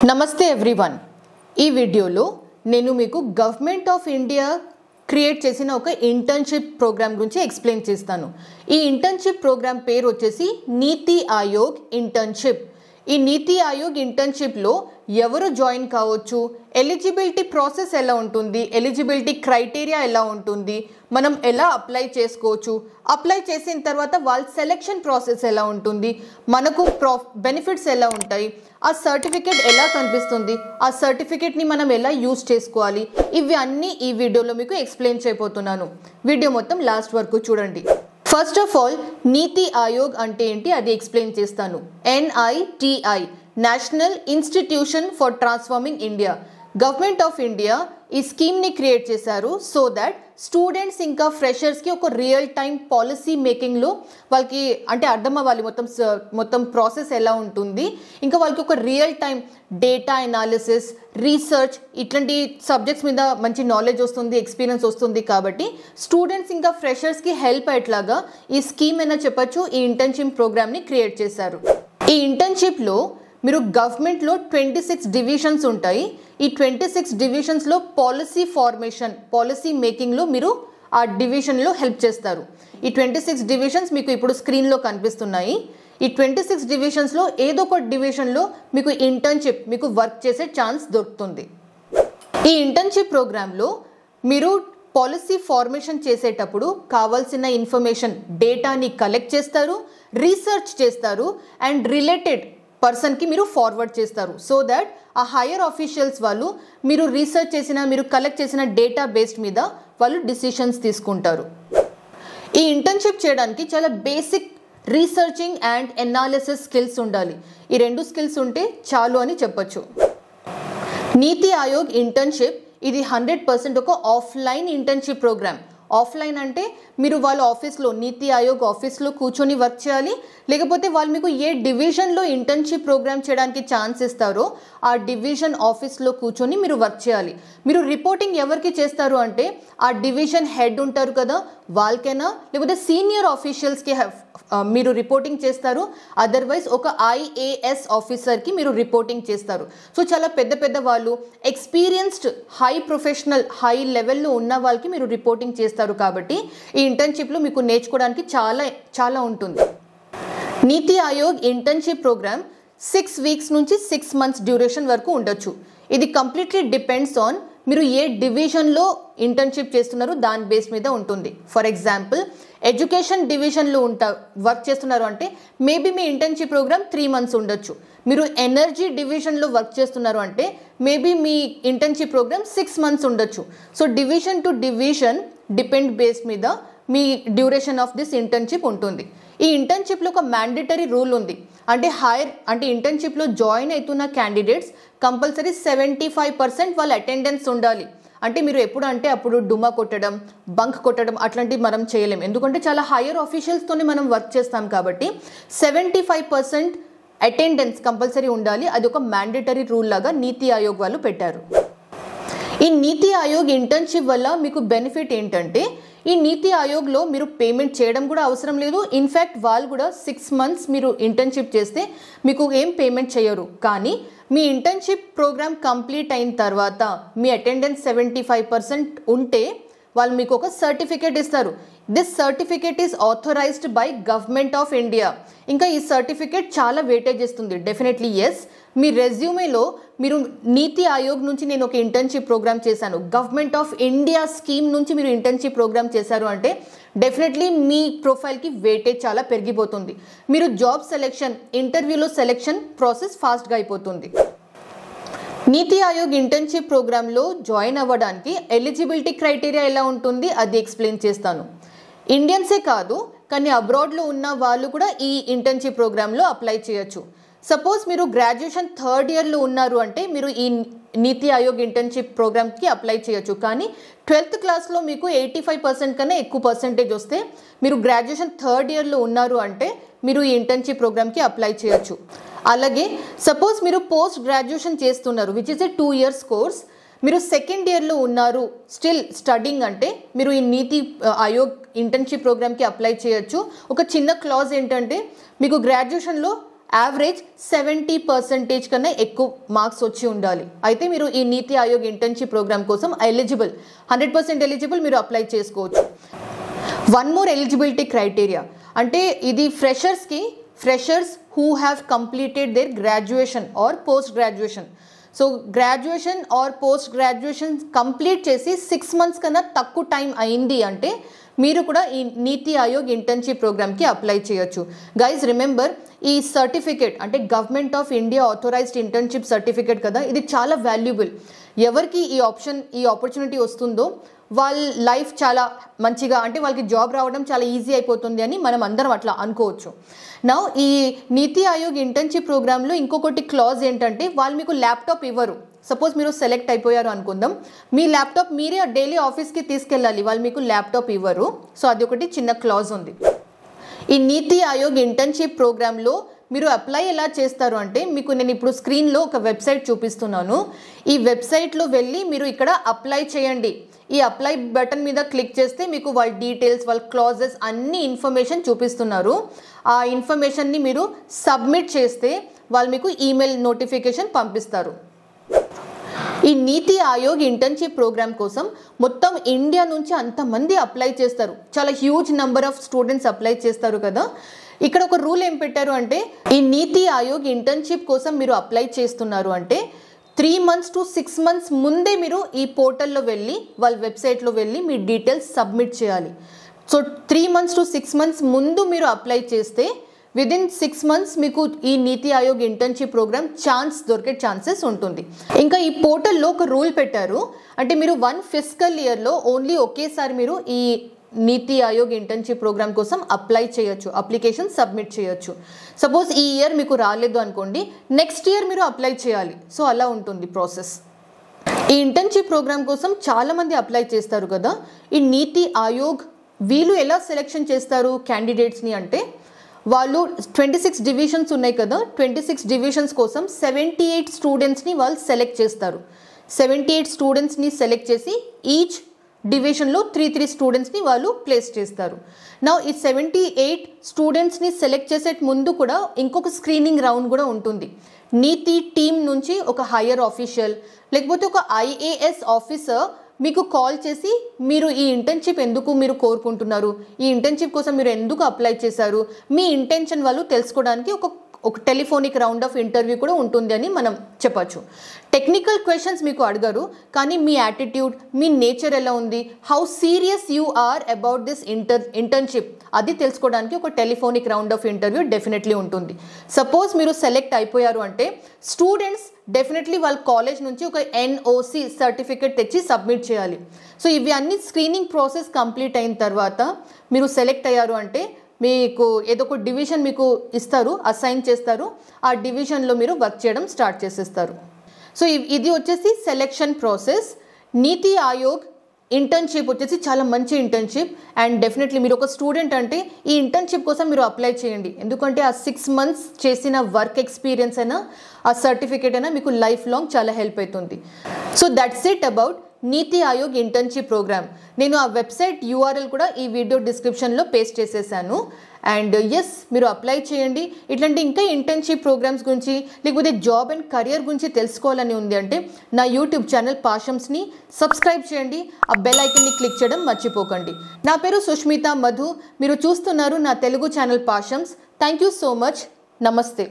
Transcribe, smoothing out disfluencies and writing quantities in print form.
నమస్తే ఎవ్రీవన్ ఈ వీడియోలో నేను మీకు గవర్నమెంట్ ఆఫ్ ఇండియా క్రియేట్ చేసిన ఒక ఇంటర్న్షిప్ ప్రోగ్రామ్ గురించి ఎక్స్ప్లెయిన్ చేస్తాను। ఈ ఇంటర్న్షిప్ ప్రోగ్రామ్ పేరు వచ్చేసి నీతి ఆయోగ్ ఇంటర్న్షిప్। ఈ నీతి ఆయోగ్ ఇంటర్న్షిప్ లో ఎవరు జాయిన్ కావచ్చు, ఎలిజిబిలిటీ ప్రాసెస్ ఎలా ఉంటుంది, ఎలిజిబిలిటీ క్రైటీరియా ఎలా ఉంటుంది, మనం ఎలా అప్లై చేసుకోవచ్చు, అప్లై చేసిన తర్వాత వాళ్ళ సెలెక్షన్ ప్రాసెస్ ఎలా ఉంటుంది, మనకు బెనిఫిట్స్ ఎలా ఉంటాయి, ఆ సర్టిఫికేట్ ఎలా కనిపిస్తుంది, ఆ సర్టిఫికేట్ని మనం ఎలా యూజ్ చేసుకోవాలి, ఇవి అన్నీ ఈ వీడియోలో మీకు ఎక్స్ప్లెయిన్ చేయబోతున్నాను। వీడియో మొత్తం లాస్ట్ వరకు చూడండి। ఫస్ట్ ఆఫ్ ఆల్ నీతి ఆయోగ్ అంటే ఏంటి అది ఎక్స్ప్లెయిన్ చేస్తాను। NITI national institution for transforming India, government of India ఈ స్కీమ్ని క్రియేట్ చేశారు సో దట్ స్టూడెంట్స్ ఇంకా ఫ్రెషర్స్కి ఒక రియల్ టైం పాలసీ మేకింగ్లో వాళ్ళకి అంటే అర్థం అవ్వాలి మొత్తం ప్రాసెస్ ఎలా ఉంటుంది, ఇంకా వాళ్ళకి ఒక real time data analysis, research ఇట్లాంటి సబ్జెక్ట్స్ మీద మంచి నాలెడ్జ్ వస్తుంది, ఎక్స్పీరియన్స్ వస్తుంది। కాబట్టి స్టూడెంట్స్ ఇంకా ఫ్రెషర్స్కి హెల్ప్ అయ్యేట్లాగా ఈ స్కీమ్ అయినా చెప్పచ్చు, ఈ ఇంటర్న్షిప్ ప్రోగ్రామ్ని క్రియేట్ చేశారు। ఈ ఇంటర్న్షిప్లో మీరు గవర్నమెంట్లో 26 డివిజన్స్ ఉంటాయి। ఈ 26 డివిజన్స్లో పాలసీ ఫార్మేషన్, పాలసీ మేకింగ్లో మీరు ఆ డివిజన్లో హెల్ప్ చేస్తారు। ఈ 26 డివిజన్స్ మీకు ఇప్పుడు స్క్రీన్లో కనిపిస్తున్నాయి। ఈ 26 డివిజన్స్లో ఏదో ఒక డివిజన్లో మీకు ఇంటర్న్షిప్, మీకు వర్క్ చేసే ఛాన్స్ దొరుకుతుంది। ఈ ఇంటర్న్షిప్ ప్రోగ్రాంలో మీరు పాలసీ ఫార్మేషన్ చేసేటప్పుడు కావాల్సిన ఇన్ఫర్మేషన్ డేటాని కలెక్ట్ చేస్తారు, రీసెర్చ్ చేస్తారు అండ్ రిలేటెడ్ పర్సన్కి మీరు ఫార్వర్డ్ చేస్తారు సో దట్ ఆ హైయర్ ఆఫీషియల్స్ వాళ్ళు మీరు రీసెర్చ్ చేసిన, మీరు కలెక్ట్ చేసిన డేటా బేస్డ్ మీద వాళ్ళు డిసిషన్స్ తీసుకుంటారు। ఈ ఇంటర్న్షిప్ చేయడానికి చాలా basic researching and analysis skills ఉండాలి। ఈ రెండు స్కిల్స్ ఉంటే చాలు అని చెప్పచ్చు। నీతి ఆయోగ్ ఇంటర్న్షిప్ ఇది 100% ఒక ఆఫ్లైన్ ఇంటర్న్షిప్ ప్రోగ్రామ్। ఆఫ్లైన్ అంటే మీరు వాళ్ళ ఆఫీస్లో, నీతి ఆయోగ్ ఆఫీస్లో కూర్చొని వర్క్ చేయాలి, లేకపోతే వాళ్ళు మీకు ఏ డివిజన్లో ఇంటర్న్షిప్ ప్రోగ్రామ్ చేయడానికి ఛాన్స్ ఇస్తారో ఆ డివిజన్ ఆఫీస్లో కూర్చొని మీరు వర్క్ చేయాలి। మీరు రిపోర్టింగ్ ఎవరికి చేస్తారు అంటే ఆ డివిజన్ హెడ్ ఉంటారు కదా వాళ్ళకైనా, లేకపోతే సీనియర్ ఆఫీషియల్స్కి మీరు రిపోర్టింగ్ చేస్తారు, అదర్వైజ్ ఒక IAS ఆఫీసర్కి మీరు రిపోర్టింగ్ చేస్తారు। సో చాలా పెద్ద పెద్ద వాళ్ళు, ఎక్స్పీరియన్స్డ్ హై ప్రొఫెషనల్ హై లెవెల్లో ఉన్న వాళ్ళకి మీరు రిపోర్టింగ్ చేస్తారు। కాబట్టి ఈ ఇంటర్న్షిప్లో మీకు నేర్చుకోవడానికి చాలా ఉంటుంది। నీతి ఆయోగ్ ఇంటర్న్షిప్ ప్రోగ్రామ్ 6 వీక్స్ నుంచి 6 మంత్స్ డ్యూరేషన్ వరకు ఉండొచ్చు। ఇది కంప్లీట్లీ డిపెండ్స్ ఆన్ మీరు ఏ డివిజన్లో ఇంటర్న్షిప్ చేస్తున్నారు దాని బేస్ మీద ఉంటుంది। ఫర్ ఎగ్జాంపుల్ ఎడ్యుకేషన్ డివిజన్లో వర్క్ చేస్తున్నారు అంటే మేబీ మీ ఇంటర్న్షిప్ ప్రోగ్రామ్ 3 మంత్స్ ఉండొచ్చు। మీరు ఎనర్జీ డివిజన్లో వర్క్ చేస్తున్నారు అంటే మేబీ మీ ఇంటర్న్షిప్ ప్రోగ్రామ్ 6 మంత్స్ ఉండొచ్చు। So division to division depend base మీద మీ డ్యూరేషన్ ఆఫ్ దిస్ ఇంటర్న్షిప్ ఉంటుంది। ఈ ఇంటర్న్షిప్లో ఒక మ్యాండేటరీ రూల్ ఉంది, అంటే ఇంటర్న్షిప్లో జాయిన్ అవుతున్న క్యాండిడేట్స్ కంపల్సరీ 75% వాళ్ళ అటెండెన్స్ ఉండాలి। అంటే మీరు ఎప్పుడు అంటే అప్పుడు డుమా కొట్టడం, బంక్ కొట్టడం అట్లాంటివి మనం చేయలేం, ఎందుకంటే చాలా హైయర్ ఆఫీషియల్స్తోనే మనం వర్క్ చేస్తాం కాబట్టి 75% అటెండెన్స్ కంపల్సరీ ఉండాలి। అది ఒక మ్యాండేటరీ రూల్ లాగా నీతి ఆయోగ్ వాళ్ళు పెట్టారు। ఈ నీతి ఆయోగ్ ఇంటర్న్షిప్ వల్ల మీకు బెనిఫిట్ ఏంటంటే ఈ నీతి ఆయోగ్లో మీరు పేమెంట్ చేయడం కూడా అవసరం లేదు। ఇన్ఫ్యాక్ట్ వాళ్ళు కూడా 6 మంత్స్ మీరు ఇంటర్న్షిప్ చేస్తే మీకు ఏం పేమెంట్ చేయరు, కానీ మీ ఇంటర్న్షిప్ ప్రోగ్రామ్ కంప్లీట్ అయిన తర్వాత మీ అటెండెన్స్ 75% ఉంటే వాళ్ళు మీకు ఒక సర్టిఫికేట్ ఇస్తారు। This certificate is authorised by government of India. ఇంకా ఈ సర్టిఫికేట్ చాలా వెయిటేజ్ ఇస్తుంది డెఫినెట్లీ। ఎస్, మీ రెజ్యూమేలో మీరు నీతి ఆయోగ్ నుంచి నేను ఒక ఇంటర్న్షిప్ ప్రోగ్రామ్ చేశాను, గవర్నమెంట్ ఆఫ్ ఇండియా స్కీమ్ నుంచి మీరు ఇంటర్న్షిప్ ప్రోగ్రామ్ చేశారు అంటే డెఫినెట్లీ మీ ప్రొఫైల్కి వెయిటేజ్ చాలా పెరిగిపోతుంది। మీరు జాబ్ సెలెక్షన్, ఇంటర్వ్యూలో సెలెక్షన్ ప్రాసెస్ ఫాస్ట్గా అయిపోతుంది। నీతి ఆయోగ్ ఇంటర్న్షిప్ ప్రోగ్రాంలో జాయిన్ అవ్వడానికి ఎలిజిబిలిటీ క్రైటీరియా ఎలా ఉంటుంది అది ఎక్స్ప్లెయిన్ చేస్తాను। ఇండియన్సే కాదు కానీ అబ్రాడ్లో ఉన్న వాళ్ళు కూడా ఈ ఇంటర్న్షిప్ ప్రోగ్రాంలో అప్లై చేయొచ్చు। సపోజ్ మీరు గ్రాడ్యుయేషన్ 3rd ఇయర్లో ఉన్నారు అంటే మీరు ఈ నీతి ఆయోగ్ ఇంటర్న్షిప్ ప్రోగ్రామ్కి అప్లై చేయొచ్చు, కానీ 12th క్లాస్లో మీకు 85% కన్నా ఎక్కువ పర్సెంటేజ్ వస్తే మీరు గ్రాడ్యుయేషన్ 3rd ఇయర్లో ఉన్నారు అంటే మీరు ఈ ఇంటర్న్షిప్ ప్రోగ్రామ్కి అప్లై చేయొచ్చు। అలాగే సపోజ్ మీరు పోస్ట్ గ్రాడ్యుయేషన్ చేస్తున్నారు which is a 2 years course, మీరు 2nd ఇయర్లో ఉన్నారు స్టిల్ స్టడింగ్ అంటే మీరు ఈ నీతి ఆయోగ్ ఇంటర్న్షిప్ ప్రోగ్రామ్కి అప్లై చేయొచ్చు। ఒక చిన్న క్లాజ్ ఏంటంటే మీకు గ్రాడ్యుయేషన్లో యావరేజ్ 70% కన్నా ఎక్కువ మార్క్స్ వచ్చి ఉండాలి. అయితే మీరు ఈ నీతి ఆయోగ్ ఇంటర్న్షిప్ ప్రోగ్రామ్ కోసం ఎలిజిబుల్, 100% ఎలిజిబుల్, మీరు అప్లై చేసుకోవచ్చు. వన్ మోర్ ఎలిజిబిలిటీ క్రైటీరియా అంటే ఇది freshers who have completed there graduation or post graduation. So graduation or post graduation complete చేసి 6 months కన్నా తక్కువ టైం అయింది అంటే మీరు కూడా ఈ నీతి ఆయోగ్ ఇంటర్న్షిప్ ప్రోగ్రామ్కి అప్లై చేయొచ్చు. గైజ్ రిమెంబర్, ఈ సర్టిఫికేట్ అంటే government of India authorised internship certificate కదా, ఇది చాలా వాల్యుబుల్. ఎవరికి ఈ ఆపర్చునిటీ వస్తుందో వాళ్ళ లైఫ్ చాలా మంచిగా, అంటే వాళ్ళకి జాబ్ రావడం చాలా ఈజీ అయిపోతుంది అని మనం అందరం అట్లా అనుకోవచ్చు. నౌ ఈ నీతి ఆయోగ్ ఇంటర్న్షిప్ ప్రోగ్రాంలో ఇంకొకటి క్లాజ్ ఏంటంటే వాళ్ళు మీకు ల్యాప్టాప్ ఇవ్వరు. సపోజ్ మీరు సెలెక్ట్ అయిపోయారు అనుకుందాం, మీ ల్యాప్టాప్ మీరే డైలీ ఆఫీస్కి తీసుకెళ్ళాలి, వాళ్ళు మీకు ల్యాప్టాప్ ఇవ్వరు. సో అది ఒకటి చిన్న క్లాజ్ ఉంది. ఈ నీతి ఆయోగ్ ఇంటర్న్షిప్ ప్రోగ్రాంలో మీరు అప్లై ఎలా చేస్తారు అంటే మీకు నేను ఇప్పుడు స్క్రీన్లో ఒక వెబ్సైట్ చూపిస్తున్నాను. ఈ వెబ్సైట్లో వెళ్ళి మీరు ఇక్కడ అప్లై చేయండి. ఈ అప్లై బటన్ మీద క్లిక్ చేస్తే మీకు వాళ్ళ డీటెయిల్స్, వాళ్ళ క్లాజెస్ అన్ని ఇన్ఫర్మేషన్ చూపిస్తున్నారు. ఆ ఇన్ఫర్మేషన్ని మీరు సబ్మిట్ చేస్తే వాళ్ళు మీకు ఈమెయిల్ నోటిఫికేషన్ పంపిస్తారు. ఈ నీతి ఆయోగ్ ఇంటర్న్షిప్ ప్రోగ్రామ్ కోసం మొత్తం ఇండియా నుంచి అంతమంది అప్లై చేస్తారు. చాలా huge number of students apply చేస్తారు కదా. ఇక్కడ ఒక రూల్ ఏం పెట్టారు అంటే ఈ నీతి ఆయోగ్ ఇంటర్న్షిప్ కోసం మీరు అప్లై చేస్తున్నారు అంటే 3 months to 6 months ముందే మీరు ఈ పోర్టల్లో వెళ్ళి వాళ్ళ వెబ్సైట్లో వెళ్ళి మీ డీటెయిల్స్ సబ్మిట్ చేయాలి. సో 3 months to 6 months ముందు మీరు అప్లై చేస్తే విదిన్ 6 months మీకు ఈ నీతి ఆయోగ్ ఇంటర్న్షిప్ ప్రోగ్రామ్ దొరికే ఛాన్సెస్ ఉంటుంది. ఇంకా ఈ పోర్టల్లో ఒక రూల్ పెట్టారు, అంటే మీరు 1 fiscal yearలో ఓన్లీ ఒకేసారి మీరు ఈ నీతి ఆయోగ్ ఇంటర్న్షిప్ ప్రోగ్రామ్ కోసం అప్లై చేయొచ్చు, అప్లికేషన్ సబ్మిట్ చేయొచ్చు. సపోజ్ ఈ ఇయర్ మీకు రాలేదు అనుకోండి, నెక్స్ట్ ఇయర్ మీరు అప్లై చేయాలి. సో అలా ఉంటుంది ప్రాసెస్. ఈ ఇంటర్న్షిప్ ప్రోగ్రామ్ కోసం చాలామంది అప్లై చేస్తారు కదా. ఈ నీతి ఆయోగ్ వీళ్ళు ఎలా సెలెక్షన్ చేస్తారు క్యాండిడేట్స్ని అంటే వాళ్ళు 26 divisions ఉన్నాయి కదా, 26 divisions కోసం 78 స్టూడెంట్స్ని వాళ్ళు సెలెక్ట్ చేస్తారు. 78 స్టూడెంట్స్ని సెలెక్ట్ చేసి ఈచ్ డివిజన్లో 3 స్టూడెంట్స్ని వాళ్ళు ప్లేస్ చేస్తారు. నా ఈ 78 స్టూడెంట్స్ని సెలెక్ట్ చేసే ముందు కూడా ఇంకొక స్క్రీనింగ్ రౌండ్ కూడా ఉంటుంది. నీతి టీమ్ నుంచి ఒక హైయర్ ఆఫీషియల్ లేకపోతే ఒక IAS ఆఫీసర్ మీకు కాల్ చేసి మీరు ఈ ఇంటర్న్షిప్ ఎందుకు మీరు కోరుకుంటున్నారు, ఈ ఇంటర్న్షిప్ కోసం మీరు ఎందుకు అప్లై చేశారు, మీ ఇంటెన్షన్ వాళ్ళు తెలుసుకోవడానికి ఒక టెలిఫోనిక్ రౌండ్ ఆఫ్ ఇంటర్వ్యూ కూడా ఉంటుంది అని మనం చెప్పచ్చు. టెక్నికల్ క్వశ్చన్స్ మీకు అడగరు, కానీ మీ యాటిట్యూడ్, మీ నేచర్ ఎలా ఉంది, how serious you are about this internship అది తెలుసుకోవడానికి ఒక telephonic round of interview definitely ఉంటుంది. సపోజ్ మీరు సెలెక్ట్ అయిపోయారు అంటే స్టూడెంట్స్ డెఫినెట్లీ వాళ్ళ కాలేజ్ నుంచి ఒక NOC సర్టిఫికేట్ తెచ్చి సబ్మిట్ చేయాలి. సో ఇవి అన్ని స్క్రీనింగ్ ప్రాసెస్ కంప్లీట్ అయిన తర్వాత మీరు సెలెక్ట్ అయ్యారు అంటే మీకు ఏదో ఒక డివిజన్ మీకు ఇస్తారు, అసైన్ చేస్తారు. ఆ డివిజన్లో మీరు వర్క్ చేయడం స్టార్ట్ చేసేస్తారు. సో ఇది వచ్చేసి సెలెక్షన్ ప్రాసెస్. నీతి ఆయోగ్ ఇంటర్న్షిప్ వచ్చేసి చాలా మంచి ఇంటర్న్షిప్ అండ్ డెఫినెట్లీ మీరు ఒక స్టూడెంట్ అంటే ఈ ఇంటర్న్షిప్ కోసం మీరు అప్లై చేయండి. ఎందుకంటే ఆ 6 months చేసిన వర్క్ ఎక్స్పీరియన్స్ అయినా ఆ సర్టిఫికేట్ అయినా మీకు లైఫ్ లాంగ్ చాలా హెల్ప్ అవుతుంది. So that's it about NITI Aayog internship programme. నేను ఆ వెబ్సైట్ URL కూడా ఈ వీడియో డిస్క్రిప్షన్లో పేస్ట్ చేసేసాను. అండ్ ఎస్, మీరు అప్లై చేయండి. ఇట్లాంటి ఇంకా ఇంటర్న్షిప్ ప్రోగ్రామ్స్ గురించి లేకపోతే జాబ్ అండ్ కెరియర్ గురించి తెలుసుకోవాలని ఉంది అంటే నా యూట్యూబ్ ఛానల్ పాషమ్స్ని సబ్స్క్రైబ్ చేయండి. ఆ బెల్ ఐకన్ని క్లిక్ చేయడం మర్చిపోకండి. నా పేరు సుష్మిత మధు. మీరు చూస్తున్నారు నా తెలుగు ఛానల్ పాషమ్స్. Thank you so much. నమస్తే.